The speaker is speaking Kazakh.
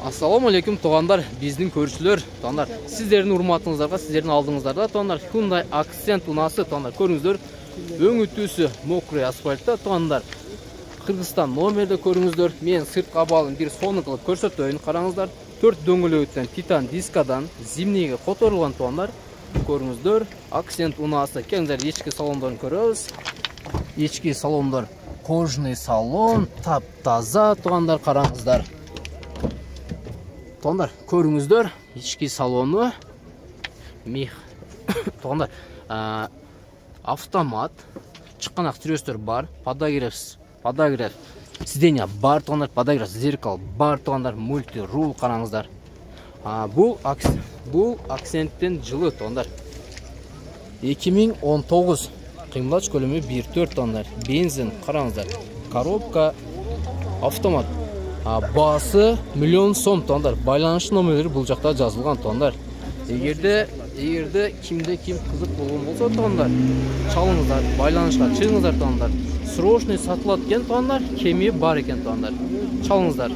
Assalamu алейкум туғандар, біздің көршілер, туғандар. Сіздердің урматыңыздарға, сіздердің алдыңыздарда, туғандар, Hyundai Accent унасы, туғандар, көріңіздер, өң өтісі мокрый асфальтта, туғандар. Қырғызстан номерді көріңіздер. Мен сырт қабалын бір соны қылып көрсетейін, қараңыздар. 4 дөңгелектен титан дискадан зимнеге қоторылған, туғандар. Көріңіздер, Accent унасы. Келіңіздер, ешкі салондарын көріңіз. Ешкі салондар, кожный салон, тап-таза, туғандар, қараңыздар. Туғандар, көріңіздер, ешкі салоны, мех, туғандар, автомат, шыққанақ трестер бар, подогрев, сиденья бар, туғандар, подогрев, зеркал бар, туғандар, мульти-рул қараңыздар. Бұл Accent'тен жылы, туғандар, 2019 қимлач көлемі 1.4, туғандар, бензин қараңыздар, коробка, автомат. Басы миллион сом, туғандар. Байланыш номерлері бұл жақта жазылған, туғандар. Егерде кімде кім қызық болған болса, туғандар, чалыңыздар, байланышқа шығыңыздар, туғандар. Срочный сатылады екен, туғандар, кеме бар екен, туғандар. Чалыңыздар.